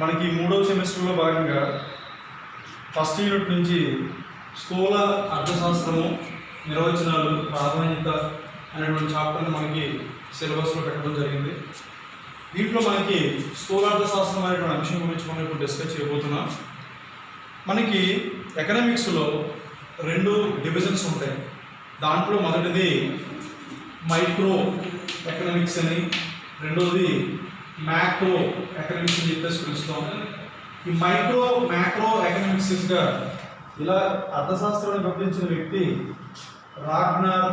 మనకి మూడవ సెమిస్టర్లో భాగంగా ఫస్ట్ యూనిట్ నుంచి స్థూల అర్థశాస్త్రము నిర్వచనాలు ప్రాధాన్యత అనేటువంటి చాప్టర్ని మనకి సిలబస్లో పెట్టడం జరిగింది. దీంట్లో మనకి స్థూల అర్థశాస్త్రం అనేటువంటి అంశం గురించి మనం ఇప్పుడు డిస్కస్ చేయబోతున్నాం. మనకి ఎకనామిక్స్లో రెండు డివిజన్స్ ఉంటాయి. దాంట్లో మొదటిది మైక్రో ఎకనామిక్స్ అని, రెండోది మ్యాక్రో ఎకనామిక్స్ అని చెప్పేసి పిలుస్తాం. ఈ మ్యాక్రో ఎకనామిక్స్గా ఇలా అర్థశాస్త్రాన్ని గమనించిన వ్యక్తి రాగ్నర్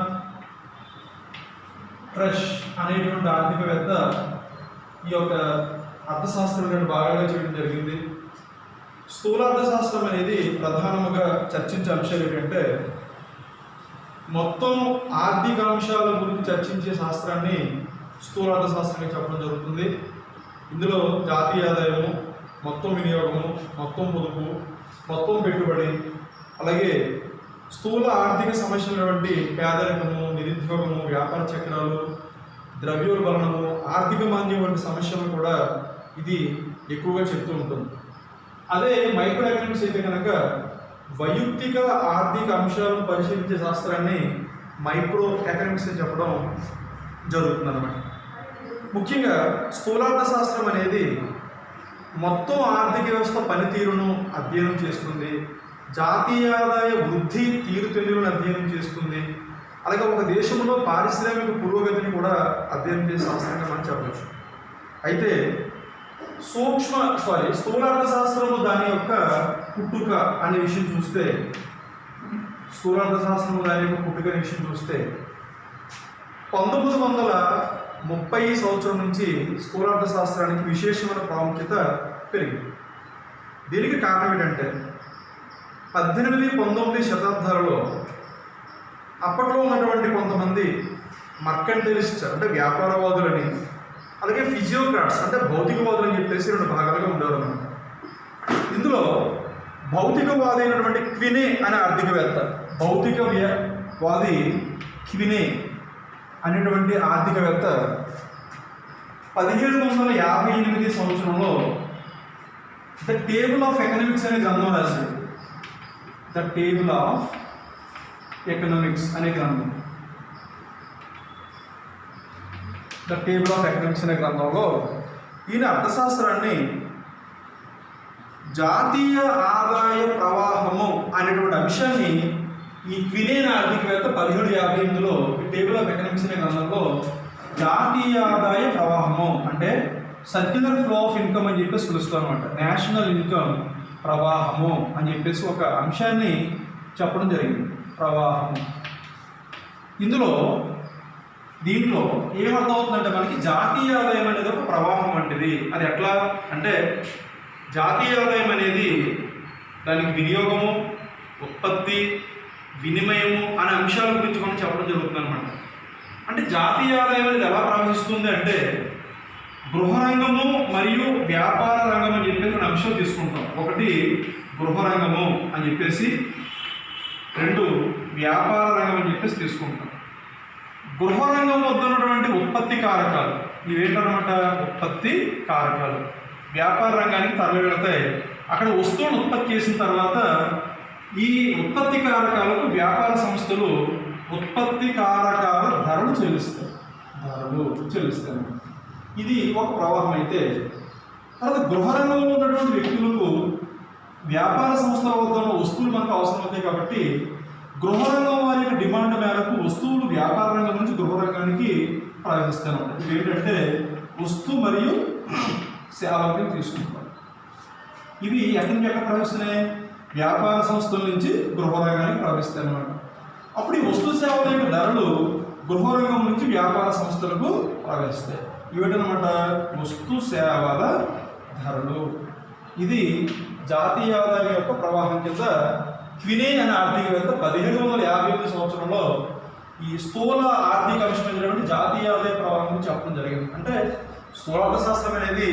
ఫ్రెష్ అనేటువంటి ఆర్థికవేత్త ఈ యొక్క అర్థశాస్త్రం రెండు భాగాలుగా చేయడం జరిగింది. స్థూల అర్థశాస్త్రం అనేది ప్రధానంగా చర్చించే అంశాలు ఏంటంటే మొత్తం ఆర్థిక అంశాల గురించి చర్చించే శాస్త్రాన్ని స్థూల అర్థశాస్త్రంగా చెప్పడం జరుగుతుంది. ఇందులో జాతీయ ఆదాయము, మొత్తం వినియోగము, మొత్తం పొదుపు, మొత్తం పెట్టుబడి, అలాగే స్థూల ఆర్థిక సమస్యలైనటువంటి పేదరికము, నిరుద్యోగము, వ్యాపార చక్రాలు, ద్రవ్యోల్బణము, ఆర్థిక మాంద్యం వంటి సమస్యలను కూడా ఇది ఎక్కువగా చెప్తూ ఉంటుంది. అదే మైక్రో ఎకనామిక్స్ అయితే కనుక వైయక్తిక ఆర్థిక అంశాలను పరిశీలించే శాస్త్రాన్ని మైక్రో ఎకనామిక్స్ అని చెప్పడం జరుగుతుంది అన్నమాట. ముఖ్యంగా స్థూలార్థ శాస్త్రం అనేది మొత్తం ఆర్థిక వ్యవస్థ పనితీరును అధ్యయనం చేస్తుంది, జాతీయ ఆదాయ వృద్ధి తీరుతెన్నులను అధ్యయనం చేస్తుంది, అలాగే ఒక దేశంలో పారిశ్రామిక పురోగతిని కూడా అధ్యయనం చేసే శాస్త్రంగా మనం చెప్పవచ్చు. అయితే స్థూలార్థ శాస్త్రము దాని యొక్క పుట్టుక అనే విషయం చూస్తే, స్థూలార్థ శాస్త్రము దాని యొక్క పుట్టుక అనే విషయం చూస్తే 1930 సంవత్సరం నుంచి స్థూలార్థ శాస్త్రానికి విశేషమైన ప్రాముఖ్యత పెరిగింది. దీనికి కారణం ఏంటంటే 18-19 శతాబ్దాలలో అప్పట్లో ఉన్నటువంటి కొంతమంది మర్కంటలిస్ట్ అంటే వ్యాపారవాదులని, అలాగే ఫిజియోక్రాట్స్ అంటే భౌతికవాదులు అని చెప్పేసి రెండు భాగాలుగా ఉండేవారు అన్నమాట. ఇందులో భౌతికవాది అయినటువంటి క్వినే అనే ఆర్థికవేత్త, భౌతికవాది క్వినే అనేటువంటి ఆర్థికవేత్త 1758 సంవత్సరంలో ద టేబుల్ ఆఫ్ ఎకనామిక్స్ అనే గ్రంథం రాశాడు. ద టేబుల్ ఆఫ్ ఎకనామిక్స్ అనే గ్రంథం. ద టేబుల్ ఆఫ్ ఎకనామిక్స్ అనే గ్రంథంలో ఈయన అర్థశాస్త్రాన్ని జాతీయ ఆదాయ ప్రవాహము అనేటువంటి అంశాన్ని ఈ క్వినే ఆర్థికవేత్త 1758లో ఈ టేబుల్ ఆఫ్ ఎకనామిక్స్ అనే గ్రంథంలో జాతీయ ఆదాయ ప్రవాహము అంటే సర్క్యులర్ ఫ్లో ఆఫ్ ఇన్కమ్ అని చెప్పేసి పిలుస్తాం అనమాట. నేషనల్ ఇన్కమ్ ప్రవాహము అని చెప్పేసి ఒక అంశాన్ని చెప్పడం జరిగింది. ప్రవాహము దీంట్లో ఏమర్థమవుతుందంటే మనకి జాతీయ ఆదాయం అనేది ఒక ప్రవాహం వంటిది. అది ఎట్లా అంటే జాతీయ ఆదాయం అనేది దానికి వినియోగము, ఉత్పత్తి, వినిమయము అనే అంశాల గురించి మనం చెప్పడం జరుగుతుంది అనమాట. అంటే జాతీయ ఆదాయం అనేది ఎలా ప్రవహిస్తుంది అంటే గృహ రంగము మరియు వ్యాపార రంగం అని చెప్పేసి రెండు అంశాలు తీసుకుంటాం. ఒకటి గృహ రంగము అని చెప్పేసి, రెండు వ్యాపార రంగం అని చెప్పేసి తీసుకుంటాం. గృహ రంగం వద్ద ఉన్నటువంటి ఉత్పత్తి కారకాలు ఇవేంటన్నమాట, ఉత్పత్తి కారకాలు వ్యాపార రంగానికి తరలి వెళతాయి. అక్కడ వస్తువులను ఉత్పత్తి చేసిన తర్వాత ఈ ఉత్పత్తి కారకాలకు వ్యాపార సంస్థలు ఉత్పత్తి కారకాల ధరలు చెల్లిస్తాయి. ఇది ఒక ప్రవాహం. అయితే తర్వాత గృహ రంగంలో ఉన్నటువంటి వ్యక్తులకు వ్యాపార సంస్థల వద్ద ఉన్న వస్తువులు మనకు అవసరమవుతాయి కాబట్టి గృహ రంగం వారి యొక్క డిమాండ్ మేరకు వస్తువులు వ్యాపార రంగం నుంచి గృహ రంగానికి ప్రవహిస్తాను. ఇది ఏంటంటే వస్తు మరియు సేవలను తీసుకుంటాం. ఇవి ఎక్కడి నుంచి ఎక్కడ ప్రవహిస్తున్నాయి, వ్యాపార సంస్థల నుంచి గృహ రంగానికి ప్రవహిస్తాయి అన్నమాట. అప్పుడు ఈ వస్తు సేవల యొక్క ధరలు గృహ రంగం నుంచి వ్యాపార సంస్థలకు ప్రవహిస్తాయి. ఇవేంటన్నమాట వస్తు సేవల ధరలు. ఇది జాతీయ ఆదాయం యొక్క ప్రవాహం కింద క్వినే అనే ఆర్థికవేత్త 1758 సంవత్సరంలో ఈ స్థూల ఆర్థిక అంశమైనటువంటి జాతీయ ఆదాయ ప్రవాహం గురించి చెప్పడం జరిగింది. అంటే స్థూలార్థశాస్త్రం అనేది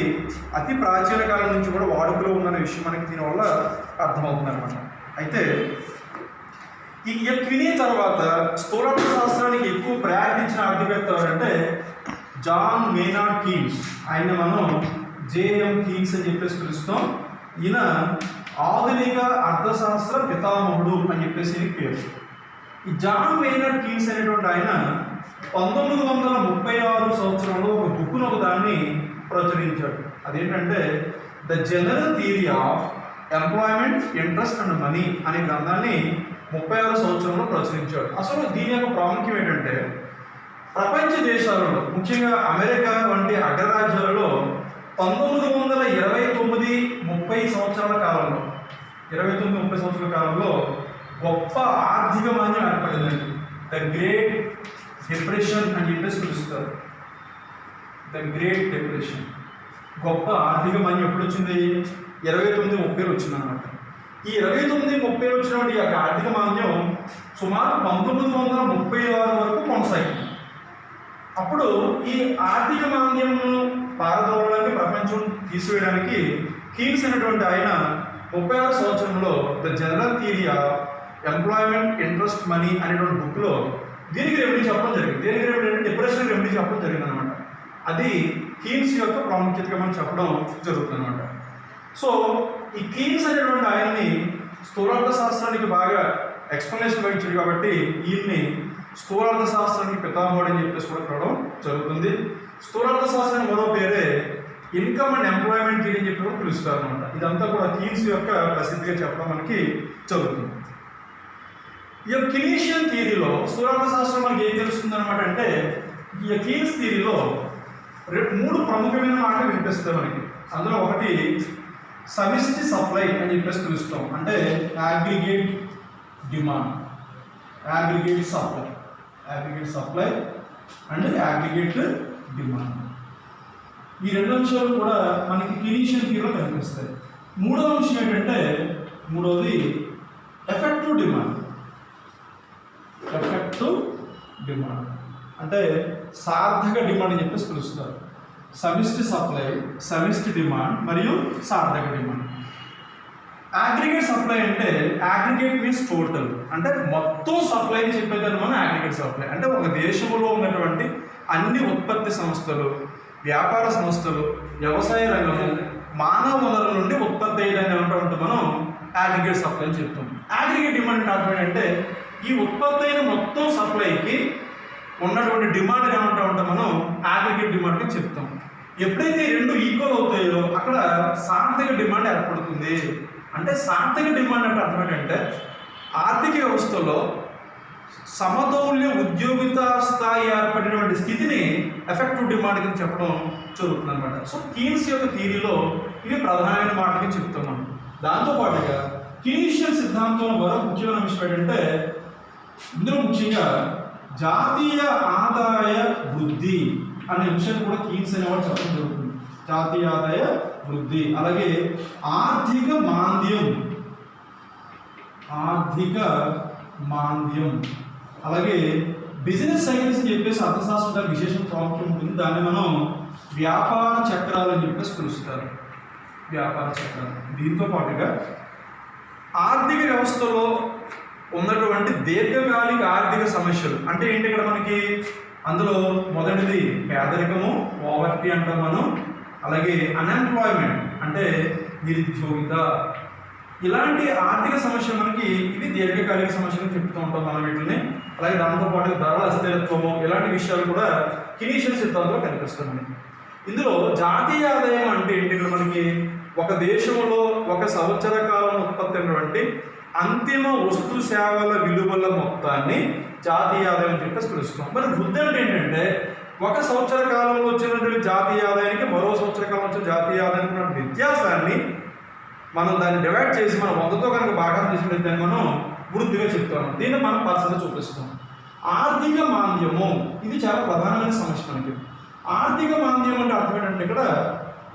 అతి ప్రాచీన కాలం నుంచి కూడా వాడుకలో ఉందనే విషయం మనకి దీనివల్ల అర్థమవుతుంది అనమాట. అయితే ఈ క్వినే తర్వాత స్థూలార్థశాస్త్రానికి ఎక్కువ ప్రయాణించిన ఆర్థికవేత్త ఎవరంటే జాన్ మేనార్డ్ కీన్స్. ఆయన మనం జేఎం కీన్స్ అని చెప్పేసి పిలుస్తాం. ఈయన ఆధునిక అర్థశాస్త్ర పితామహుడు అని చెప్పేసి పేరు. ఈ జాన్ మెయినర్డ్ కీన్స్ అనేటువంటి ఆయన 1936 సంవత్సరంలో ఒక బుక్ను ఒకదాన్ని ప్రచురించాడు. అదేంటంటే the general theory of employment, interest and money అనే గ్రంథాన్ని 36 సంవత్సరంలో ప్రచురించాడు. అసలు దీని యొక్క ప్రాముఖ్యం ఏంటంటే ప్రపంచ దేశాలలో ముఖ్యంగా అమెరికా వంటి అగ్రరాజ్యాలలో 1929-30 సంవత్సరాల కాలంలో 29-30 సంవత్సరాల కాలంలో గొప్ప ఆర్థిక మాంద్యం ఏర్పడిందండి. ద గ్రేట్ డిప్రెషన్ అని చెప్పేసి పిలుస్తారు. ద గ్రేట్ డిప్రెషన్, గొప్ప ఆర్థిక మాంద్యం ఎప్పుడు వచ్చింది? 29-30 వచ్చిందనమాట. ఈ 29-30 వచ్చినటువంటి ఈ యొక్క ఆర్థిక మాంద్యం సుమారు 1936 వరకు కొనసాగింది. అప్పుడు ఈ ఆర్థిక మాంద్యంను పారదోలడానికి, ప్రపంచం తీసివేయడానికి కీన్స్ అనేటువంటి ఆయన 36 సంవత్సరంలో the general theory of employment, interest, money అనేటువంటి బుక్లో దీనికి రెమెడీ చెప్పడం జరిగింది. దీనికి రెమెడీ అంటే డిప్రెషన్ రెమెడీ చెప్పడం జరిగింది అనమాట. అది కీన్స్ యొక్క ప్రాముఖ్యతగా మనం చెప్పడం జరుగుతుంది అనమాట. సో ఈ కీన్స్ అనేటువంటి ఆయన్ని స్థూలార్థ శాస్త్రానికి బాగా ఎక్స్ప్లెనేషన్ ఇచ్చాడు కాబట్టి ఈయన్ని స్థూలార్థ శాస్త్రానికి పితామహుడు అని చెప్పేసి కూడా పిలవడం జరుగుతుంది. స్థూలార్థ శాస్త్రానికి మరో పేరే ఇన్కమ్ అండ్ ఎంప్లాయ్మెంట్ థియరీ అని చెప్పి కూడా పిలుస్తారు అనమాట. ఇదంతా కూడా కీన్స్ యొక్క ప్రసిద్ధిగా చెప్పడం మనకి జరుగుతుంది. ఈ కీనీషియన్ థియరీలో స్థూలార్థ శాస్త్రం మనకి ఏం తెలుస్తుంది అనమాట అంటే ఈ కీన్స్ థియరీలో 3 ప్రముఖమైన మాటలు వినిపిస్తాయి మనకి. అందులో ఒకటి సమిష్టి సప్లై అని చెప్పేసి పిలుస్తాం. అంటే aggregate demand, aggregate supply and aggregate demand. ఈ 2 అంశాలు కూడా మనకి కీనీషియన్ థియరీలో కనిపిస్తాయి. మూడవ అంశం ఏంటంటే మూడవది ఎఫెక్టివ్ డిమాండ్. అంటే సార్థక డిమాండ్ అని చెప్పేసి పిలుస్తారు. సమిష్టి సప్లై, సమిష్టి డిమాండ్ మరియు సార్థక డిమాండ్. అగ్రిగేట్ సప్లై అంటే అగ్రిగేట్ మీన్స్ టోటల్, అంటే మొత్తం సప్లైని చెప్పేదాన్ని మనం అగ్రిగేట్ సప్లై. అంటే ఒక దేశంలో ఉన్నటువంటి అన్ని ఉత్పత్తి సంస్థలు, వ్యాపార సంస్థలు, వ్యవసాయ రంగము, మానవ వనరుల నుండి ఉత్పత్తి అయ్యేదాన్ని ఏమంటామంటే మనం అగ్రిగేట్ సప్లై అని చెప్తాం. అగ్రిగేట్ డిమాండ్ అంటే ఈ ఉత్పత్తి అయిన మొత్తం సప్లైకి ఉన్నటువంటి డిమాండ్ ఏమంటామంటే మనం అగ్రిగేట్ డిమాండ్ అని చెప్తాం. ఎప్పుడైతే 2 ఈక్వల్ అవుతాయో అక్కడ సార్థక డిమాండ్ ఏర్పడుతుంది. అంటే సార్థక డిమాండ్ అంటే అర్థం ఏంటంటే ఆర్థిక వ్యవస్థలో సమతౌల్య ఉద్యోగిత స్థాయి ఏర్పడినటువంటి స్థితిని ఎఫెక్టివ్ డిమాండ్ కింద చెప్పడం జరుగుతుంది అనమాట. సో కీన్స్ యొక్క థియరీలో ఇవి ప్రధానమైన మాటలకి చెప్తున్నాం. దాంతోపాటుగా కీనీషియన్ సిద్ధాంతంలో మరో ముఖ్యమైన విషయం ఏంటంటే ఇందులో ముఖ్యంగా జాతీయ ఆదాయ వృద్ధి అనే విషయాన్ని కూడా కీన్స్ అనేవాడు చెప్పడం జరుగుతుంది. జాతీయ ఆదాయ వృద్ధి, అలాగే ఆర్థిక మాంద్యం, అలాగే బిజినెస్ సైకిల్స్ అని చెప్పేసి అర్థశాస్త్రం విశేషం ప్రాముఖ్యం ఉంటుంది. దాన్ని మనం వ్యాపార చక్రాలు అని చెప్పేసి పిలుస్తారు. వ్యాపార చక్రాలు. దీంతో పాటుగా ఆర్థిక వ్యవస్థలో ఉన్నటువంటి దీర్ఘకాలిక ఆర్థిక సమస్యలు అంటే ఏంటి ఇక్కడ మనకి? అందులో మొదటిది పేదరికము, పావర్టీ అంటాం మనం. అలాగే అన్ఎంప్లాయ్మెంట్ అంటే నిరుద్యోగిత. ఇలాంటి ఆర్థిక సమస్యలు మనకి ఇవి దీర్ఘకాలిక సమస్యలు చెప్తూ ఉంటాం మనం వీటిని. అలాగే దాంతోపాటు ధరల అస్థిరత్వము, ఇలాంటి విషయాలు కూడా కీనీషియన్ సిద్ధాంతంలో కనిపిస్తుంది. ఇందులో జాతీయ ఆదాయం అంటే ఏంటి? ఇక్కడ మనకి ఒక దేశంలో ఒక సంవత్సర కాలం ఉత్పత్తి అయినటువంటి అంతిమ వస్తు సేవల విలువల మొత్తాన్ని జాతీయ ఆదాయం అని చెప్పేసి పిలుస్తాం. మరి వృద్ధి అంటే ఏంటంటే ఒక సంవత్సర కాలంలో వచ్చినటువంటి జాతీయ ఆదాయానికి మరో సంవత్సర కాలం వచ్చిన జాతీయ ఆదాయానికి ఉన్న వ్యత్యాసాన్ని మనం దాన్ని డివైడ్ చేసి మనం 100తో కనుక భాగం చేసినట్లయితే మనం వృద్ధిగా చెప్తాం. దీన్ని మనం పర్సెంట్ చూపిస్తాం. ఆర్థిక మాంద్యము ఇది చాలా ప్రధానమైన సమస్య మనకి. ఆర్థిక మాంద్యం అంటే అర్థం ఏంటంటే ఇక్కడ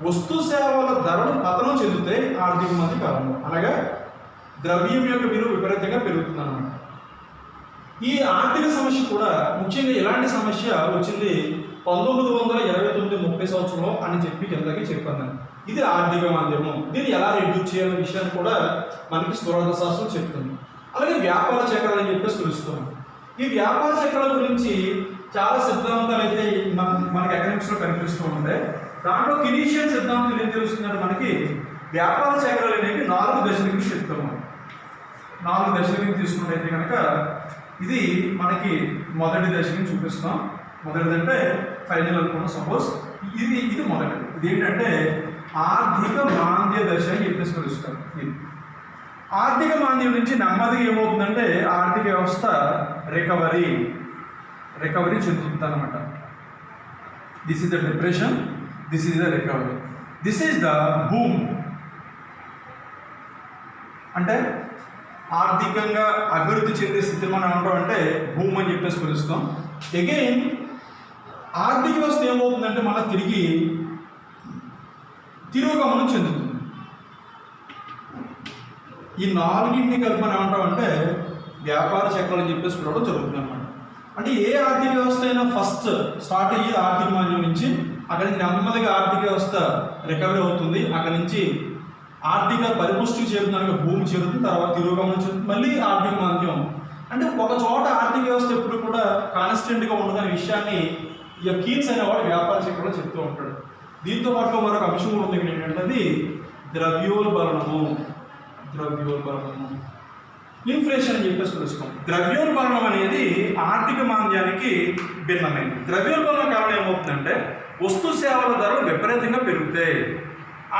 వస్తు సేవల ధరలు పతనం చెందితే ఆర్థిక మాంద్యం కారణం. అనగా ద్రవ్యం యొక్క విలువ విపరీతంగా పెరుగుతుంది అన్నమాట. ఈ ఆర్థిక సమస్య కూడా ముఖ్యంగా ఎలాంటి సమస్య వచ్చింది? 1929-30 సంవత్సరంలో అని చెప్పి కిందకి చెప్పాను. ఇది ఆర్థిక మాంద్యము. దీన్ని ఎలా రెడ్యూస్ చేయాలనే విషయాన్ని కూడా మనకి స్థూలార్థ శాస్త్రం చెప్తుంది. అలాగే వ్యాపార చక్రాలు అని చెప్పేసి పిలుస్తున్నాం. ఈ వ్యాపార చక్రాల గురించి చాలా సిద్ధాంతాలు అయితే మనకి ఎకనామిక్స్లో కనిపిస్తూ ఉంటాయి. దాంట్లో కినీషియన్ సిద్ధాంతం ఏం తెలుస్తుందంటే మనకి వ్యాపార చక్రాలు అనేవి 4 దశల కింద చెప్తాం. 4 దశల కింద తీసుకున్నట్టయితే కనుక ఇది మనకి మొదటి దశ కింద చూపిస్తాం. మొదటిదంటే ఫైనల్ అనుకున్న సపోజ్ ఇది మొదటిది. ఇది ఏంటంటే ఆర్థిక మాంద్య దశ అని చెప్పేసి పిలుస్తాం. ఇది ఆర్థిక మాంద్యం నుంచి నెమ్మదిగా ఏమవుతుందంటే ఆర్థిక వ్యవస్థ రికవరీ చెందుతుంది అనమాట. This is the depression, this is the recovery, this is the boom. అంటే ఆర్థికంగా అభివృద్ధి చెందే స్థితిని మనం ఏమంటాం అంటే బూమ్ అని చెప్పేసి పిలుస్తాం. అగైన్ ఆర్థిక వ్యవస్థ ఏమవుతుందంటే మళ్ళీ తిరిగి తిరోగమనం చెందుతుంది. ఈ 4ని కలిపి మనం ఏమంటాం అంటే వ్యాపార చక్రాలు అని చెప్పేసి పిలవడం జరుగుతుంది అనమాట. అంటే ఏ ఆర్థిక వ్యవస్థ అయినా ఫస్ట్ స్టార్ట్ అయ్యి ఆర్థిక మాంద్యం నుంచి అక్కడి నుంచి నెమ్మదిగా ఆర్థిక వ్యవస్థ రికవరీ అవుతుంది. అక్కడి నుంచి ఆర్థిక పరిపుష్టికి చేరుతున్న భూమి చేరుతుంది, తర్వాత తిరోగమనం చెందుతుంది, మళ్ళీ ఆర్థిక మాంద్యం. అంటే ఒక చోట ఆర్థిక వ్యవస్థ ఎప్పుడు కూడా కాన్స్టెంట్గా ఉండదనే విషయాన్ని ఇక కీన్స్ అనేవాడు వ్యాపార చక్రంలో చెప్తూ ఉంటాడు. దీంతో పాటు మరొక అంశం ఉంది ఏంటంటే అది ద్రవ్యోల్బణము. ఇన్ఫ్లేషన్ అని చెప్పేసి పిలుస్తాం. ద్రవ్యోల్బణం అనేది ఆర్థిక మాంద్యానికి భిన్నమైనది. ద్రవ్యోల్బణం కారణం ఏమవుతుందంటే వస్తు సేవల ధరలు విపరీతంగా పెరుగుతాయి.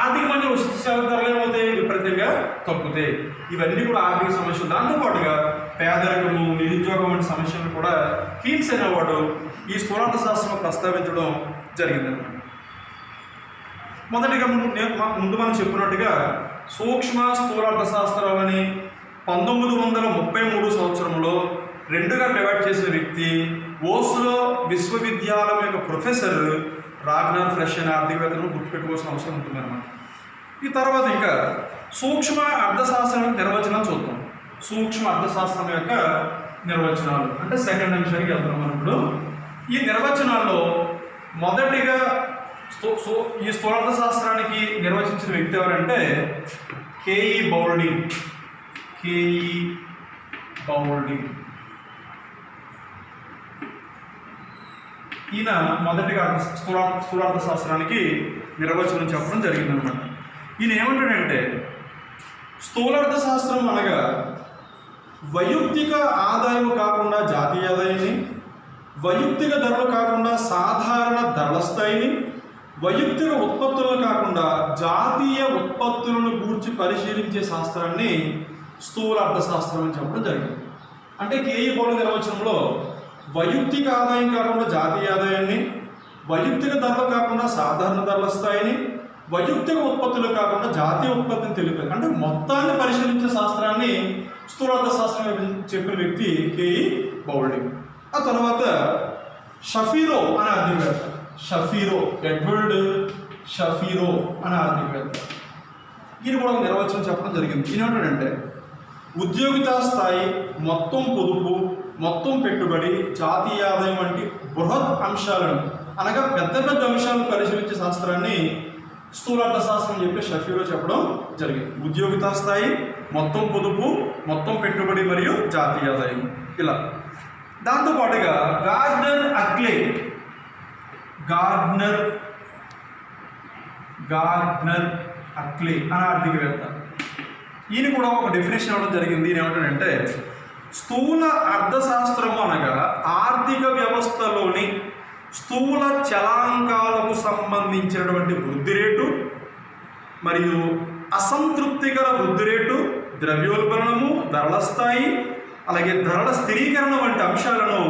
ఆర్థిక మాంద్యం వస్తు సేవల ధరలు ఏమవుతాయి? విపరీతంగా తగ్గుతాయి. ఇవన్నీ కూడా ఆర్థిక సమస్యలు. దాంతోపాటుగా పేదరికము, నిరుద్యోగం వంటి సమస్యలు కూడా కీన్స్ అనేవాడు ఈ స్థూలార్థ శాస్త్రం ప్రస్తావించడం జరిగిందన్నమాట. మొదటిగా ముందు మనం చెప్పినట్టుగా సూక్ష్మ స్థూలార్థ శాస్త్రాలని 1933 సంవత్సరంలో 2గా డివైడ్ చేసిన వ్యక్తి ఓస్లో విశ్వవిద్యాలయం యొక్క ప్రొఫెసర్ రాగ్నర్ ఫ్రెష్ అనే ఆర్థికవేత్తను గుర్తుపెట్టుకోవాల్సిన అవసరం ఉంటుందన్నమాట. ఈ తర్వాత ఇంకా సూక్ష్మ అర్థశాస్త్రం నిర్వచనాలు చూద్దాం. సూక్ష్మ అర్థశాస్త్రం యొక్క నిర్వచనాలు అంటే సెకండ్ అంశానికి వెళ్తున్నాం మనం ఇప్పుడు. ఈ నిర్వచనాల్లో మొదటిగా ఈ స్థూలార్థ శాస్త్రానికి నిర్వచించిన వ్యక్తి ఎవరంటే కేఈ బౌల్డింగ్. ఈయన మొదటిగా స్థూలార్థ శాస్త్రానికి నిర్వచనం చెప్పడం జరిగిందనమాట. ఈయన ఏమంటాడంటే స్థూలార్థ శాస్త్రం అనగా వైయక్తిక ఆదాయం కాకుండా జాతీయ ఆదాయాన్ని, వైయక్తిక ధరలు కాకుండా సాధారణ ధరల స్థాయిని, వైయక్తిక ఉత్పత్తులను కాకుండా జాతీయ ఉత్పత్తులను గూర్చి పరిశీలించే శాస్త్రాన్ని స్థూలార్థ శాస్త్రం అని చెప్పడం జరిగింది. అంటే కేఈ బౌల్డింగ్ నిర్వచనంలో వైయక్తిక ఆదాయం కాకుండా జాతీయ ఆదాయాన్ని, వైయక్తిక ధరలు కాకుండా సాధారణ ధరల స్థాయిని, వైయక్తిక ఉత్పత్తులు కాకుండా జాతీయ ఉత్పత్తిని తెలిపారు. అంటే మొత్తాన్ని పరిశీలించే శాస్త్రాన్ని స్థూలార్థ శాస్త్రం చెప్పిన వ్యక్తి కేఈ బౌల్డింగ్. ఆ తర్వాత షఫీరో అనే ఆర్థికవేత్త, ఎడ్వర్డ్ షఫీరో అనే ఆర్థికవేత్త, ఈయన కూడా నిర్వచనం చెప్పడం జరిగింది. ఈయన ఏమంటాడంటే ఉద్యోగితా స్థాయి, మొత్తం పొదుపు, మొత్తం పెట్టుబడి, జాతీయ ఆదాయం వంటి బృహత్ అంశాలను అనగా పెద్ద పెద్ద అంశాలను పరిశీలించే శాస్త్రాన్ని స్థూలార్థ శాస్త్రం అని చెప్పి షఫీరో చెప్పడం జరిగింది. ఉద్యోగితా స్థాయి, మొత్తం పొదుపు, మొత్తం పెట్టుబడి మరియు జాతీయ ఆదాయం ఇలా. దాంతోపాటుగా గార్డ్నర్ అక్లే అనే ఆర్థికవేత్త, ఈయన కూడా ఒక డెఫినేషన్ ఇవ్వడం జరిగింది. ఈయన ఏమంటాడంటే స్థూల అర్థశాస్త్రము అనగా ఆర్థిక వ్యవస్థలోని స్థూల చలాంకాలకు సంబంధించినటువంటి వృద్ధి రేటు మరియు అసంతృప్తికర వృద్ధి రేటు, ద్రవ్యోల్బణము, ధరల స్థాయి, అలాగే ధరల స్థిరీకరణ వంటి అంశాలను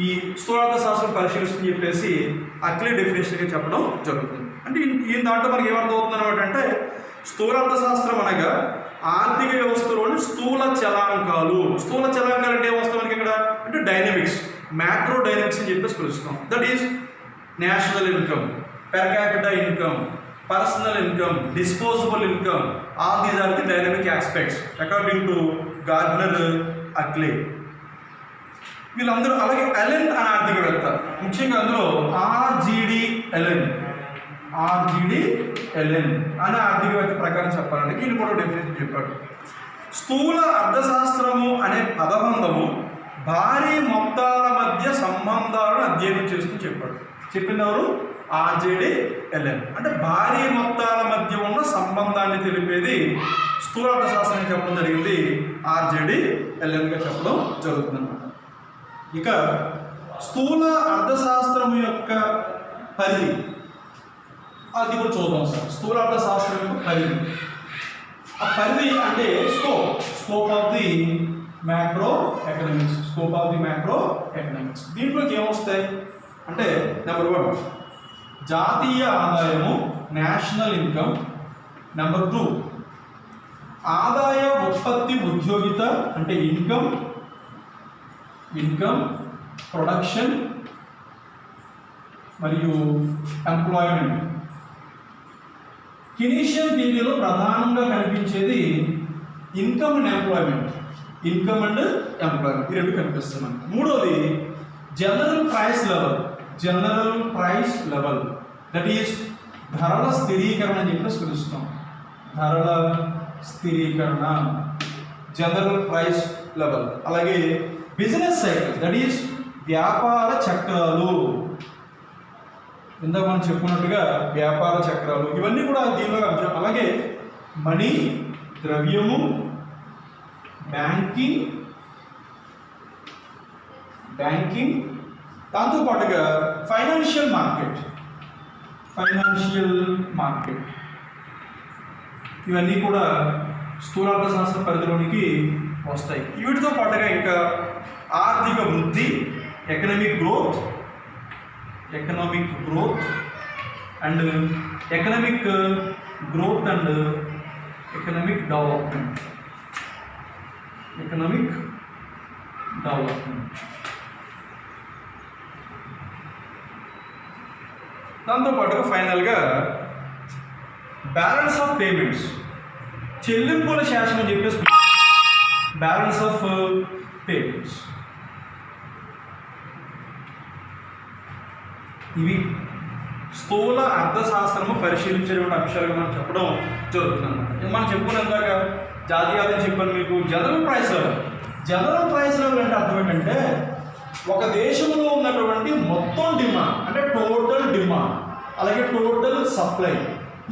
ఈ స్థూలార్థ శాస్త్రం పరిశీలిస్తుందని చెప్పేసి అక్లే డెఫినేషన్గా చెప్పడం జరుగుతుంది. అంటే ఈ దాంట్లో మనకి ఏమర్థం అవుతుంది అనమాట అంటే స్థూలార్థ శాస్త్రం అనగా ఆర్థిక వ్యవస్థలోని స్థూల చలాంకాలు అంటే ఏమొస్తాం మనకి ఇక్కడ అంటే డైనమిక్స్, మ్యాక్రో డైనమిక్స్ అని చెప్పేసి పిలుస్తాం. That is national income, per capital income, personal income, disposable income, all these are the dynamic aspects according to Gardner Ackley. వీళ్ళందరూ అలాగే ఎలెన్ అనే ఆర్థికవేత్త, ముఖ్యంగా అందులో ఆర్జిడి ఎలెన్ అనే ఆర్థికవేత్త ప్రకారం చెప్పాలంటే ఈయన కూడా డెఫినేషన్ చెప్పాడు. స్థూల అర్థశాస్త్రము అనే పదబంధము భారీ మొత్తాల మధ్య సంబంధాలను అధ్యయనం చేస్తూ చెప్పాడు. చెప్పింది ఎవరు? RJDLN. అంటే భారీ మొత్తాల మధ్య ఉన్న సంబంధాన్ని తెలిపేది స్థూల అర్థశాస్త్రం చెప్పడం జరిగింది, RJDLN గా చెప్పడం జరుగుతుంది అన్నమాట. ఇక స్థూల అర్థశాస్త్రం యొక్క పరిధి అది కూడా చూద్దాం సార్. స్థూల అర్థశాస్త్రం యొక్క పరిధి, ఆ పరిధి అంటే scope of the macro economics, scope of the macro economics. దీంట్లోకి ఏమొస్తాయి అంటే నెంబర్ 1 జాతీయ ఆదాయము, నేషనల్ ఇన్కమ్. నెంబర్ 2 ఆదాయ ఉత్పత్తి ఉద్యోగిత అంటే ఇన్కమ్, ప్రొడక్షన్ మరియు ఎంప్లాయ్మెంట్. కినీషియన్ థియరీలో ప్రధానంగా కనిపించేది ఇన్కమ్ అండ్ ఎంప్లాయ్మెంట్, ఈ రెండు కనిపిస్తుంది మనకి. మూడోది general price level, that is ధరల స్థిరీకరణ అని చెప్పేసి పిలుస్తాం. ధరల స్థిరీకరణ, జనరల్ ప్రైస్ లెవెల్. అలాగే బిజినెస్ సైకిల్, దట్ ఈస్ వ్యాపార చక్రాలు. ఇందాక మనం చెప్పుకున్నట్టుగా వ్యాపార చక్రాలు, ఇవన్నీ కూడా దీనిలో అంశం. అలాగే మనీ, ద్రవ్యము, బ్యాంకింగ్, దాంతోపాటుగా ఫైనాన్షియల్ మార్కెట్, ఇవన్నీ కూడా స్థూలార్థశాస్త్ర పరిధిలోనికి వస్తాయి. వీటితో పాటుగా ఇంకా ఆర్థిక వృద్ధి, economic growth and economic development. దాంతోపాటుగా ఫైనల్గా బ్యాలెన్స్ ఆఫ్ పేమెంట్స్, చెల్లింపుల శాసనం అని చెప్పేసి బ్యాలెన్స్ ఆఫ్ పేమెంట్స్. ఇవి స్థూల అర్థశాస్త్రము పరిశీలించేటువంటి అంశాలుగా మనం చెప్పడం జరుగుతుంది అన్నమాట. మనం చెప్పుకునేందాక జాతీయ ఆదాయం చెప్పాను మీకు. జనరల్ ప్రైస్ లెవెల్ అంటే అర్థం ఏంటంటే ఒక దేశంలో ఉన్నటువంటి మొత్తం డిమాండ్ అంటే టోటల్ డిమాండ్, అలాగే టోటల్ సప్లై,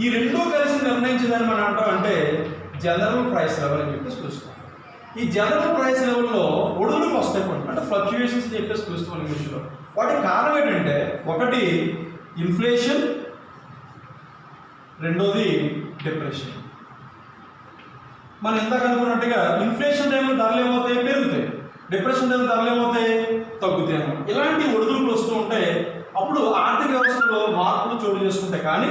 ఈ రెండూ కలిసి నిర్ణయించేదాన్ని మనం అంటామంటే జనరల్ ప్రైస్ లెవెల్ అని చెప్పేసి పిలుస్తాం. ఈ జనరల్ ప్రైస్ లెవెల్లో ఒడుగులకు వస్తాయి కొన్ని, అంటే ఫ్లక్చుయేషన్స్ అని చెప్పేసి పిలుస్తాం ఇంగ్లీష్లో. వాటికి కారణం ఏంటంటే ఒకటి ఇన్ఫ్లేషన్, రెండోది డిప్రెషన్. మనం ఇందాక అనుకున్నట్టుగా ఇన్ఫ్లేషన్ టైంలో ధరలు ఏమవుతాయి, పెరుగుతాయి. డిప్రెషన్ టైంలో ధరలు ఏమవుతాయి, తగ్గుతాయి అన్నమాట. ఇలాంటి ఒడుగులు వస్తూ ఉంటే అప్పుడు ఆర్థిక వ్యవస్థలో మార్పులు చోటు చేసుకుంటాయి. కానీ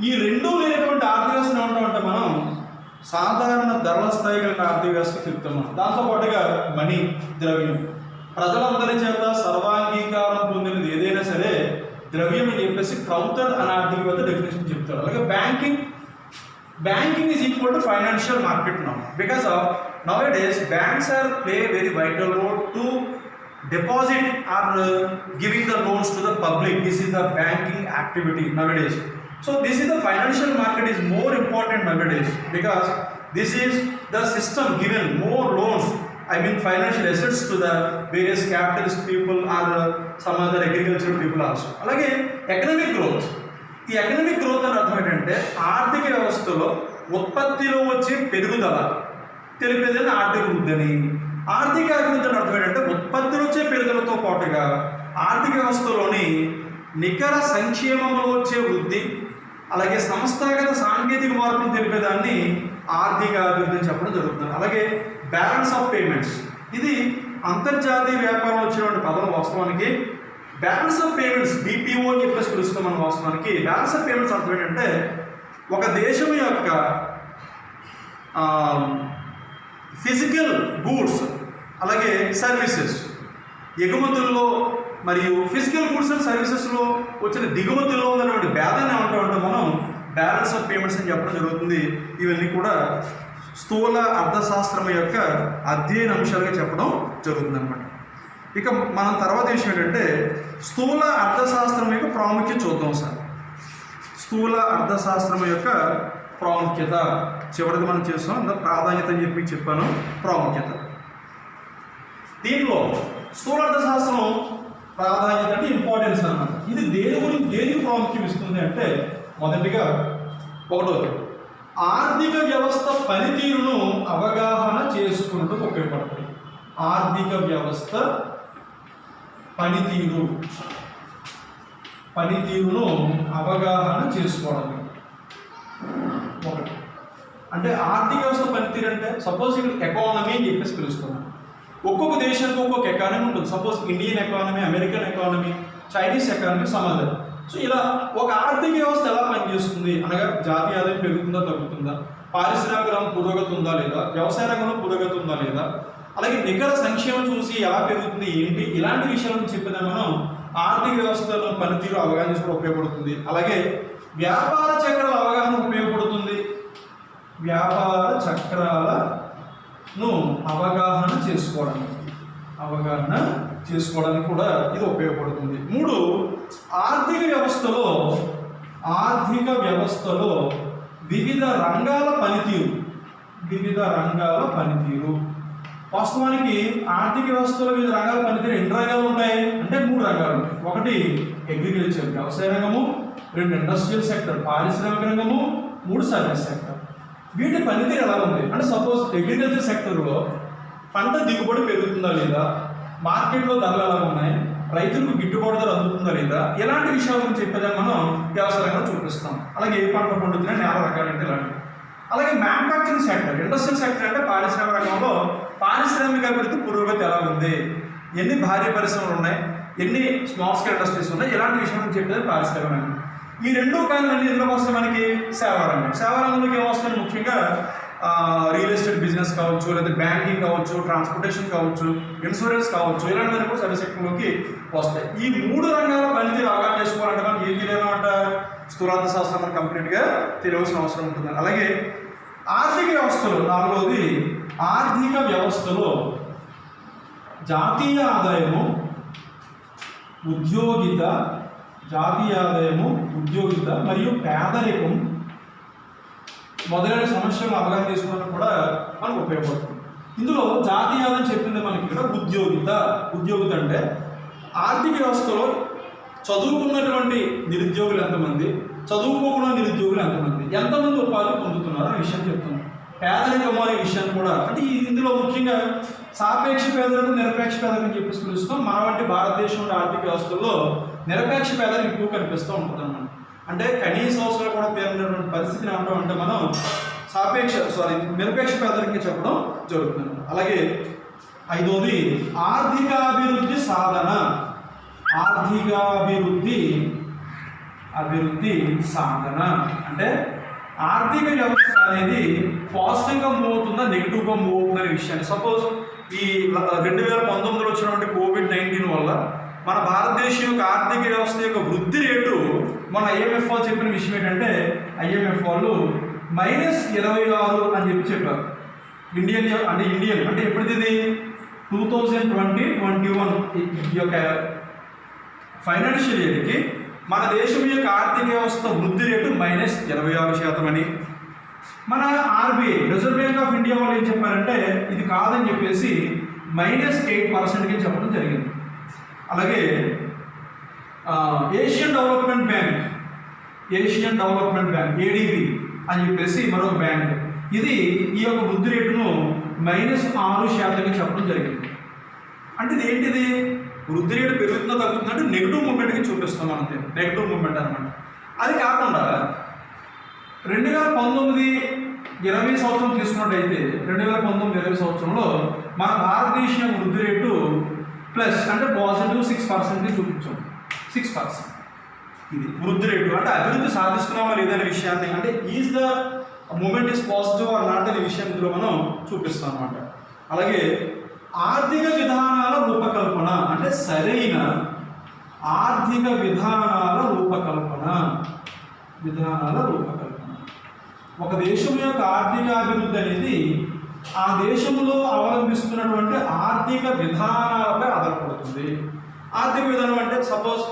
ఈ రెండూ లేనటువంటి ఆర్థిక వ్యవస్థను ఏమంటామంటే మనం సాధారణ ధరల స్థాయి కలిగిన ఆర్థిక వ్యవస్థ చెప్తున్నాం. దాంతోపాటుగా మనీ, ద్రవ్యం, ప్రజలందరి చేత సర్వాంగీకారం పొందినది ఏదైనా సరే ద్రవ్యం అని చెప్పేసి క్రౌతడ్ అనే ఆర్థిక వ్యవస్థ డెఫినేషన్ చెప్తారు. అలాగే banking is equal to financial market now, because of nowadays banks are play very vital role to deposit or giving the loans to the public. This is the banking activity nowadays. So this is the financial market is more important nowadays, because this is the system given more loans, financial assets to the various capitalist people or some other agricultural people also. అలాగే economic growth, ఈ economic growth అని అర్థం ఏంటంటే ఆర్థిక వ్యవస్థలో ఉత్పత్తిలో వచ్చే పెరుగుదల తెలిపేదని ఆర్థిక వృద్ధి అని. ఆర్థిక అభివృద్ధి అని అర్థం ఏంటంటే ఉత్పత్తిలో వచ్చే పెరుగుదలతో పాటుగా ఆర్థిక వ్యవస్థలోని నికర సంక్షేమంలో వచ్చే వృద్ధి, అలాగే సంస్థాగత సాంకేతిక మార్పులు తెలిపేదాన్ని ఆర్థిక అభివృద్ధి అని చెప్పడం జరుగుతుంది. అలాగే బ్యాలెన్స్ ఆఫ్ పేమెంట్స్, ఇది అంతర్జాతీయ వ్యాపారం వచ్చినటువంటి పదం. వాస్తవానికి బ్యాలెన్స్ ఆఫ్ పేమెంట్స్ BPO అని చెప్పేసి పిలుస్తాం మనం. వాస్తవానికి బ్యాలెన్స్ ఆఫ్ పేమెంట్స్ అర్థం ఏంటంటే ఒక దేశం యొక్క ఫిజికల్ గూడ్స్ అలాగే సర్వీసెస్ ఎగుమతుల్లో మరియు ఫిజికల్ గూడ్స్ అండ్ సర్వీసెస్లో వచ్చిన దిగుమతుల్లో ఉన్నటువంటి భేదాన్ని ఏమంటామంటే మనం బ్యాలెన్స్ ఆఫ్ పేమెంట్స్ అని చెప్పడం జరుగుతుంది. ఇవన్నీ కూడా స్థూల అర్థశాస్త్రం యొక్క అధ్యయన అంశాలుగా చెప్పడం జరుగుతుంది అన్నమాట. ఇక మనం తర్వాత విషయం ఏంటంటే స్థూల అర్థశాస్త్రం యొక్క ప్రాముఖ్యత చూద్దాం సార్. స్థూల అర్థశాస్త్రం యొక్క ప్రాముఖ్యత చివరికి మనం చేస్తాం. ప్రాధాన్యత అని చెప్పి చెప్పాను, ప్రాముఖ్యత. దీంట్లో స్థూల అర్థశాస్త్రం ప్రాధాన్యత అంటే ఇంపార్టెన్స్ అన్నమాట. ఇది దేనికి ప్రాముఖ్యం ఇస్తుంది అంటే, మొదటిగా ఒకటోది ఆర్థిక వ్యవస్థ పనితీరును అవగాహన చేసుకున్నట్టు ఉపయోగపడుతుంది. ఆర్థిక వ్యవస్థ పనితీరును అవగాహన చేసుకోవడం ఒకటి. అంటే ఆర్థిక వ్యవస్థ పనితీరు అంటే సపోజ్ ఇక్కడ ఎకానమీ అని చెప్పేసి పిలుస్తున్నాం. ఒక్కొక్క దేశానికి ఒక్కొక్క ఎకానమీ ఉంటుంది. Suppose Indian economy, American economy, Chinese economy, సమాధానం. సో ఇలా ఒక ఆర్థిక వ్యవస్థ ఎలా పనిచేస్తుంది అనగా జాతీయ ఆదాయం పెరుగుతుందా తగ్గుతుందా, పారిశ్రామిక రంగం పురోగతి ఉందా లేదా, వ్యవసాయ రంగంలో పురోగతి ఉందా లేదా, అలాగే నికర సంక్షేమం చూసి ఎలా పెరుగుతుంది ఏంటి, ఇలాంటి విషయాలను చెప్పినా మనం ఆర్థిక వ్యవస్థలో పనితీరు అవగాహన చేసుకోవడం ఉపయోగపడుతుంది. అలాగే వ్యాపార చక్రాల అవగాహన ఉపయోగపడుతుంది. వ్యాపార చక్రాలను అవగాహన చేసుకోవడానికి కూడా ఇది ఉపయోగపడుతుంది. 3, ఆర్థిక వ్యవస్థలో వివిధ రంగాల పనితీరు. వాస్తవానికి ఆర్థిక వ్యవస్థలో వివిధ రంగాల పనితీరు ఎన్ని రంగాలు ఉంటాయి అంటే 3 రంగాలు ఉంటాయి. ఒకటి అగ్రికల్చర్ వ్యవసాయ రంగము, 2 ఇండస్ట్రియల్ సెక్టర్ పారిశ్రామిక రంగము, 3 సర్వీస్ సెక్టర్. వీటి పనితీరు ఎలా ఉంది అంటే, సపోజ్ అగ్రికల్చర్ సెక్టర్లో పంట దిగుబడి పెరుగుతుందా లేదా, మార్కెట్లో ధరలు ఎలా ఉన్నాయి, రైతులకు గిట్టుబాటు ధర అందుతుందా లేదా, ఎలాంటి విషయాల గురించి చెప్పేదాన్ని మనం వ్యవసాయ రంగంలో చూపిస్తాం. అలాగే ఏ పంట పండుతున్నాయి, నేల రకాలు అంటే ఇలాంటివి. అలాగే మ్యానుఫ్యాక్చరింగ్ సెక్టర్, ఇండస్ట్రియల్ సెక్టర్ అంటే పారిశ్రామిక రంగంలో పారిశ్రామిక అభివృద్ధి పురోగతి ఎలా ఉంది, ఎన్ని భారీ పరిశ్రమలు ఉన్నాయి, ఎన్ని స్మాల్ స్కేల్ ఇండస్ట్రీస్ ఉన్నాయి, ఇలాంటి విషయాలు చెప్పేది పారిశ్రామిక రంగం. ఈ 2 కానీ ఇందులోకి వస్తే మనకి సేవారంగంలోకి ఏమొస్తుంది, ముఖ్యంగా రియల్ ఎస్టేట్ బిజినెస్ కావచ్చు, లేదా బ్యాంకింగ్ కావచ్చు, ట్రాన్స్పోర్టేషన్ కావచ్చు, ఇన్సూరెన్స్ కావచ్చు, ఇలాంటివన్నీ కూడా సర్వీస్ సెక్టర్లోకి వస్తాయి. ఈ 3 రంగాల పనితీరు అవగాహన చేసుకోవాలంటే మనకి ఏం తెలియాలన్నమాట, స్థూలార్థ శాస్త్రం మనకు కంప్లీట్గా తెలియవలసిన అవసరం ఉంటుంది. అలాగే ఆర్థిక వ్యవస్థలో 4వది ఆర్థిక వ్యవస్థలో జాతీయ ఆదాయము, ఉద్యోగిత మరియు పేదరికం మొదలైన సమస్యలను అవగాహన చేసుకోవడానికి కూడా మనకు ఉపయోగపడుతుంది. ఇందులో జాతీయ ఆదాయం చెప్పింది మనకి ఇక్కడ ఉద్యోగిత అంటే ఆర్థిక వ్యవస్థలో చదువుకున్నటువంటి నిరుద్యోగులు ఎంతమంది, చదువుకోకుండా నిరుద్యోగులు ఎంతమంది ఉపాధి పొందుతున్నారు అనే విషయం చెప్తుంది. పేదరికం అనే విషయాన్ని కూడా అంటే ఇందులో ముఖ్యంగా సాపేక్ష పేదరికం, నిరపేక్ష పేదరికం అని చెప్పేసి పిలుస్తాం. మన వంటి భారతదేశంలో ఆర్థిక వ్యవస్థల్లో నిరపేక్ష పేదరికం ఎక్కువ కనిపిస్తూ ఉంటుంది అన్నమాట. అంటే కనీస అవసరాలు కూడా తీరినటువంటి పరిస్థితిని అంటే మనం నిరపేక్ష పేదరికం చెప్పడం జరుగుతుంది. అలాగే 5వది ఆర్థికాభివృద్ధి సాధన అంటే ఆర్థిక వ్యవస్థ అనేది పాజిటివ్గా మూవ్ అవుతుందా, నెగిటివ్గా మూవ్ అవుతుందా అనే విషయాన్ని. సపోజ్ ఈ 2019లో వచ్చినటువంటి COVID-19 వల్ల మన భారతదేశం యొక్క ఆర్థిక వ్యవస్థ యొక్క వృద్ధి రేటు మన IMF వాళ్ళు చెప్పిన విషయం ఏంటంటే, IMF వాళ్ళు -26 అని చెప్పారు. ఇండియన్ అంటే ఎప్పుడుది 2020-21 ఈ యొక్క ఫైనాన్షియల్ ఇయర్కి మన దేశం యొక్క ఆర్థిక వ్యవస్థ వృద్ధి రేటు -26% అని మన RBI reserve bank of India వాళ్ళు ఏం చెప్పారంటే ఇది కాదని చెప్పేసి -8%కి చెప్పడం జరిగింది. అలాగే ఏషియన్ డెవలప్మెంట్ బ్యాంక్ ADB అని చెప్పేసి మరొక బ్యాంక్, ఇది ఈ యొక్క వృద్ధి రేటును -6%కి చెప్పడం జరిగింది. అంటే ఇది ఏంటిది, వృద్ధి రేటు పెరుగుతుందో తగ్గుతుందో అంటే నెగిటివ్ మూమెంట్కి చూపిస్తాం అంతే, నెగిటివ్ మూమెంట్ అనమాట. అది కాకుండా 2019-20 సంవత్సరం తీసుకున్నట్టయితే 2019-20 సంవత్సరంలో మన భారతదేశం వృద్ధి రేటు ప్లస్ అంటే +6%కి చూపించాం. 6% ఇది వృద్ధి రేటు అంటే అభివృద్ధి సాధిస్తున్నామా లేదనే విషయాన్ని, అంటే is the moment is positive or not అనే విషయాన్ని ఇందులో మనం చూపిస్తాం అన్నమాట. అలాగే ఆర్థిక విధానాల రూపకల్పన అంటే సరైన ఆర్థిక విధానాల రూపకల్పన. ఒక దేశం యొక్క ఆర్థిక అభివృద్ధి అనేది ఆ దేశంలో అవలంబిస్తున్నటువంటి ఆర్థిక విధానాలపై ఆధారపడుతుంది. ఆర్థిక విధానం అంటే సపోజ్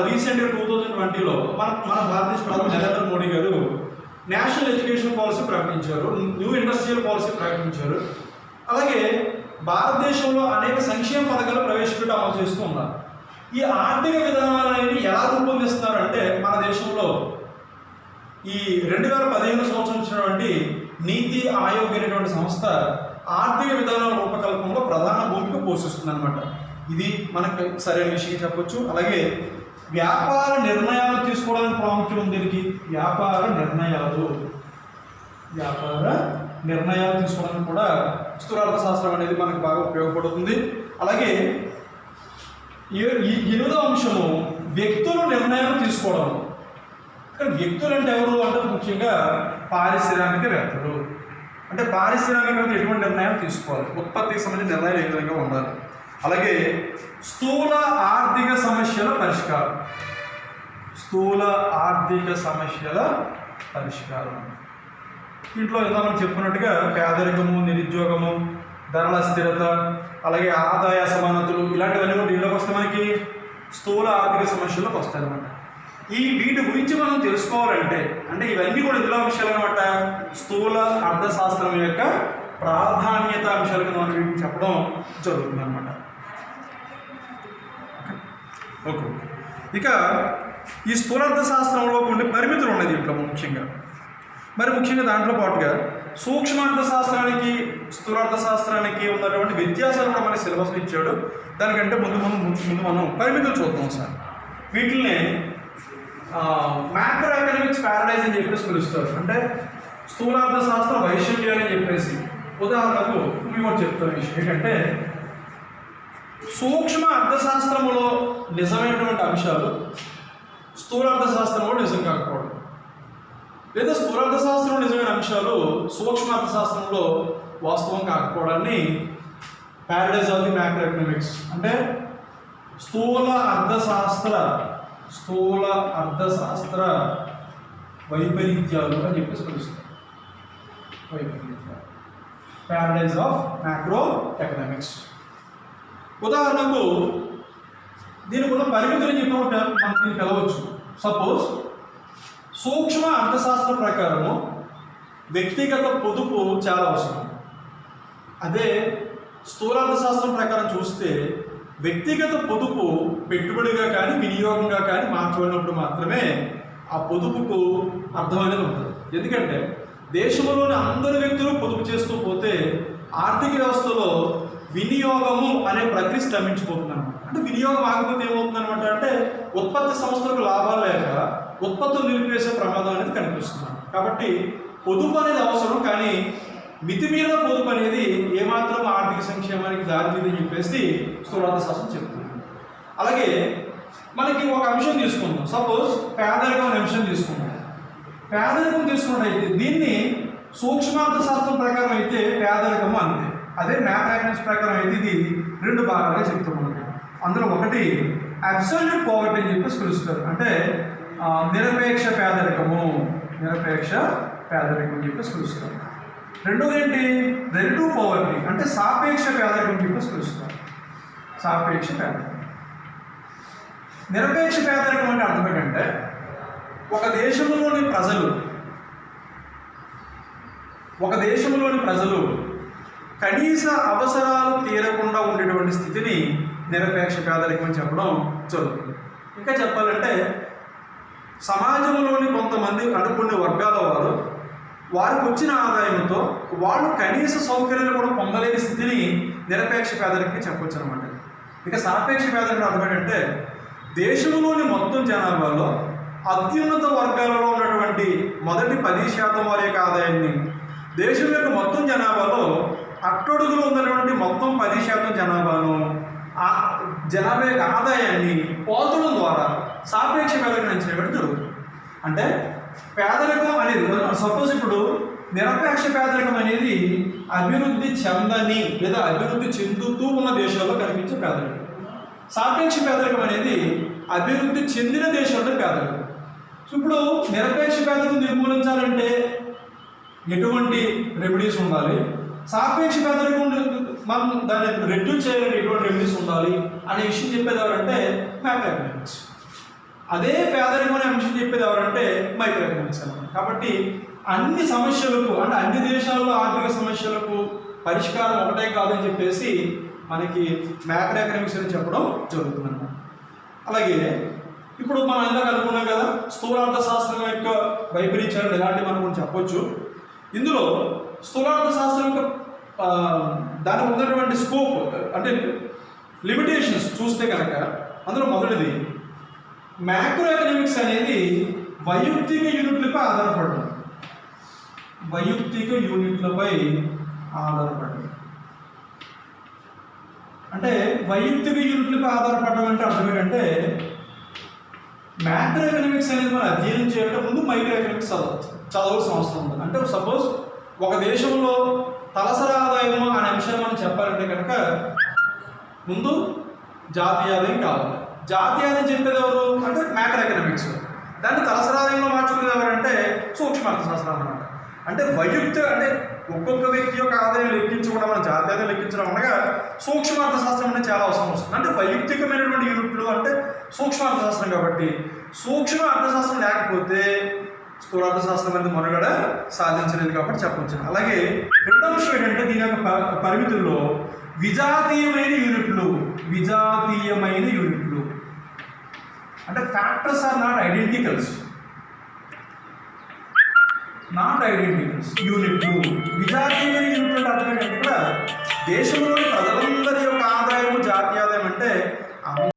రీసెంట్గా 2020లో మన భారతదేశ ప్రధాని నరేంద్ర మోడీ గారు నేషనల్ ఎడ్యుకేషన్ పాలసీ ప్రకటించారు, న్యూ ఇండస్ట్రియల్ పాలసీ ప్రకటించారు. అలాగే భారతదేశంలో అనేక సంక్షేమ పథకాలు ప్రవేశపెట్టి అమలు చేస్తూ ఉన్నారు. ఈ ఆర్థిక విధానాలు అనేవి ఎలా రూపొందిస్తున్నారంటే మన దేశంలో ఈ 2015 సంవత్సరం వచ్చినటువంటి నీతి ఆయోగ్ అనేటువంటి సంస్థ ఆర్థిక విధానాల రూపకల్పనలో ప్రధాన భూమిక పోషిస్తుంది అనమాట. ఇది మనకు సరైన విషయం చెప్పొచ్చు. అలాగే వ్యాపార నిర్ణయాలు తీసుకోవడానికి ప్రాముఖ్యం ఉంది దీనికి. వ్యాపార నిర్ణయాలు తీసుకోవడానికి కూడా స్థూలార్థశాస్త్రం అనేది మనకు బాగా ఉపయోగపడుతుంది. అలాగే ఈ 8వ అంశము వ్యక్తులు నిర్ణయాలు తీసుకోవడం. ఇక్కడ వ్యక్తులు అంటే ఎవరు అంటే ముఖ్యంగా పారిశ్రామికవేత్తలు. అంటే పారిశ్రామికవేత్తలు ఎటువంటి నిర్ణయాలు తీసుకోవాలి, ఉత్పత్తికి సంబంధించిన నిర్ణయాలు ఏ విధంగా ఉండాలి. అలాగే స్థూల ఆర్థిక సమస్యల పరిష్కారం. దీంట్లో ఇందా మనం చెప్పుకున్నట్టుగా పేదరికము, నిరుద్యోగము, ధరల స్థిరత, అలాగే ఆదాయ అసమానతలు ఇలాంటివన్నీ కూడా దీనిలోకి వస్తే మనకి స్థూల ఆర్థిక సమస్యలకు వస్తాయి అన్నమాట. వీటి గురించి మనం తెలుసుకోవాలంటే అంటే ఇవన్నీ కూడా ఇందులో విషయాలు అనమాట. స్థూల అర్థశాస్త్రం యొక్క ప్రాధాన్యత అంశాలు కింద మనం వీటిని చెప్పడం జరుగుతుంది అనమాట. ఓకే, ఇక ఈ స్థూలార్థశాస్త్రంలో కొన్ని పరిమితులు ఉన్నాయి దీంట్లో ముఖ్యంగా దాంట్లో పాటుగా సూక్ష్మార్థశాస్త్రానికి స్థూలార్థశాస్త్రానికి ఉన్నటువంటి వ్యత్యాసాలు కూడా మనకి సిలబస్లో ఇచ్చాడు. దానికంటే ముందు మనం పరిమితులు చూద్దాం సార్. వీటిని మ్యాక్రో ఎకనామిక్స్ ప్యారడైజ్ అని చెప్పేసి పిలుస్తారు. అంటే స్థూలార్థశాస్త్ర వైశల్యాలు అని చెప్పేసి. ఉదాహరణకు మేము కూడా చెప్తాను విషయం ఏంటంటే సూక్ష్మ అర్థశాస్త్రంలో నిజమైనటువంటి అంశాలు స్థూలార్థశాస్త్రంలో నిజం కాకపోవడం, లేదా స్థూలార్థశాస్త్రంలో నిజమైన అంశాలు సూక్ష్మ అర్థశాస్త్రంలో వాస్తవం కాకపోవడాన్ని paradise of the macro economics అంటే స్థూల అర్థశాస్త్ర వైపరీత్యాలు అని చెప్పేసి పిలుస్తారు. Paradise of macro economics. ఉదాహరణకు దీనికి ఉన్న పరిమితులు చెప్పినప్పుడు మనం దీన్ని పిలవచ్చు. సపోజ్ సూక్ష్మ అర్థశాస్త్ర ప్రకారము వ్యక్తిగత పొదుపు చాలా అవసరం. అదే స్థూలార్థశాస్త్రం ప్రకారం చూస్తే వ్యక్తిగత పొదుపు పెట్టుబడిగా కానీ వినియోగంగా కానీ మార్చబడినప్పుడు మాత్రమే ఆ పొదుపుకు అర్థం అనేది ఉంటుంది. ఎందుకంటే దేశంలోని అందరు వ్యక్తులు పొదుపు చేస్తూ పోతే ఆర్థిక వ్యవస్థలో వినియోగము అనే ప్రక్రియ స్తంభించిపోతుంది అనమాట. అంటే వినియోగం ఆగిపోతే ఏమవుతుంది అనమాట అంటే ఉత్పత్తి సంస్థలకు లాభాలు లేక ఉత్పత్తులు నిలిపివేసే ప్రమాదం అనేది కనిపిస్తుంది. కాబట్టి పొదుపు అనేది అవసరం, కానీ మితిమీరిన పొదుపు అనేది ఏమాత్రం ఆర్థిక సంక్షేమానికి దారితీదని చెప్పేసి స్థూలార్థశాస్త్రం చెప్తుంది. అలాగే మనకి ఒక అంశం తీసుకుందాం. సపోజ్ పేదరికం అనే అంశం తీసుకుందాం. పేదరికం తీసుకున్నట్టయితే దీన్ని సూక్ష్మార్థశాస్త్రం ప్రకారం అయితే పేదరికము అంతే. అదే మ్యాక్రో ఎకనామిక్స్ ప్రకారం అయితే ఇది 2 భాగాలుగా చెప్తాం మనకి. అందులో ఒకటి అబ్సల్యూట్ పావర్టీ అని చెప్పేసి పిలుస్తారు. అంటే నిరపేక్ష పేదరికము అని చెప్పేసి పిలుస్తారు. రెండోది ఏంటి రిలేటివ్ పావర్టీ అంటే సాపేక్ష పేదరికం అని చెప్పేసి పిలుస్తారు. నిరపేక్ష పేదరికం అంటే అర్థం ఏంటంటే ఒక దేశంలోని ప్రజలు కనీస అవసరాలు తీరకుండా ఉండేటువంటి స్థితిని నిరపేక్ష పేదరికం అని చెప్పడం జరుగుతుంది. ఇంకా చెప్పాలంటే సమాజంలోని కొంతమంది అంటే కొన్ని వర్గాల వారికి వచ్చిన ఆదాయంతో వాళ్ళు కనీస సౌకర్యాలు కూడా పొందలేని స్థితిని నిరపేక్ష పేదరికం చెప్పొచ్చు అనమాట. ఇక సాపేక్ష పేదరికం అర్థం ఏంటంటే దేశంలోని మొత్తం జనాభాలో అత్యున్నత వర్గాలలో ఉన్నటువంటి మొదటి 10% వారి యొక్క ఆదాయాన్ని దేశం యొక్క మొత్తం జనాభాలో అట్టడుగులో ఉన్నటువంటి మొత్తం 10% జనాభాను జనాభా యొక్క ఆదాయాన్ని పోల్చడం ద్వారా సాపేక్ష పేదరికం అంచనా వేయడం జరుగుతుంది. అంటే పేదరికం అనేది సపోజ్ ఇప్పుడు నిరపేక్ష పేదరికం అనేది అభివృద్ధి చెందని లేదా అభివృద్ధి చెందుతూ ఉన్న దేశాల్లో కనిపించే పేదరికం. సాపేక్ష పేదరికం అనేది అభివృద్ధి చెందిన దేశాల్లో పేదరికం. సో ఇప్పుడు నిరపేక్ష పేదరికం నిర్మూలించాలంటే ఎటువంటి రెమెడీస్ ఉండాలి, సాపేక్ష పేదరికం మనం దాన్ని రెడ్యూస్ చేయాలంటే ఎటువంటి రెమెడీస్ ఉండాలి అనే విషయం చెప్పేది ఎవరంటే మ్యాక్రో ఎకనామిక్స్. అదే పేదరికం అనే అంశం చెప్పేది ఎవరంటే మైక్రో ఎకనామిక్స్ అన్నమాట. కాబట్టి అన్ని సమస్యలకు అంటే అన్ని దేశాల్లో ఆర్థిక సమస్యలకు పరిష్కారం ఒకటే కాదని చెప్పేసి మనకి మ్యాక్రో ఎకనామిక్స్ అని చెప్పడం జరుగుతుందన్నమాట. అలాగే ఇప్పుడు మనం ఇందాక అనుకున్నాం కదా, స్థూలార్థశాస్త్రం యొక్క వైపరీత్యాలు ఎలాంటివి మనం కొంచెం చెప్పొచ్చు. ఇందులో స్థూలార్థశాస్త్రం యొక్క దానికి ఉన్నటువంటి స్కోప్ అంటే లిమిటేషన్స్ చూస్తే కనుక అందులో మొదటిది మ్యాక్రో ఎకనామిక్స్ అనేది వైయక్తిక యూనిట్లపై ఆధారపడడం. వైయక్తిక యూనిట్లపై ఆధారపడడం అంటే వైయక్తిక యూనిట్లపై ఆధారపడడం అంటే అర్థం ఏంటంటే మ్యాక్రో ఎకనామిక్స్ అనేది మనం అధ్యయనం చేయడం ముందు మైక్రో ఎకనామిక్స్ చదవాల్సిన అవసరం ఉంది. అంటే సపోజ్ ఒక దేశంలో తలసరి ఆదాయము అనే అంశాన్ని మనం చెప్పాలంటే కనుక ముందు జాతీయ ఆదాయం కావాలి. జాతీయ ఆదాయం చెప్పేది ఎవరు అంటే మ్యాక్రో ఎకనామిక్స్. దాన్ని తలసరి ఆదాయంలో మార్చుకునేది ఎవరంటే సూక్ష్మార్థశాస్త్రం అన్నమాట. అంటే వైయక్తిక అంటే ఒక్కొక్క వ్యక్తి యొక్క ఆదాయం లెక్కించకుండా మనం జాతీయ ఆదాయం లెక్కించడం అనగా సూక్ష్మార్థశాస్త్రం అనేది చాలా అవసరం వస్తుంది. అంటే వైయక్తికమైనటువంటి యూనిట్లు అంటే సూక్ష్మార్థశాస్త్రం కాబట్టి సూక్ష్మ అర్థశాస్త్రం లేకపోతే స్థూలార్థశాస్త్రం అనేది మనుగడ సాధించలేదు కాబట్టి చెప్పవచ్చు. అలాగే రెండవ విషయం ఏంటంటే దీని యొక్క పరిమితుల్లో విజాతీయమైన యూనిట్లు అంటే ఫ్యాక్టర్స్ ఆర్ నాట్ ఐడెంటికల్స్ యూనిట్లు. విజాతీయమైన యూనిట్లు అంటే అర్థం ఏంటంటే కూడా దేశంలోని ప్రజలందరి యొక్క ఆదాయము జాతీయ ఆదాయం అంటే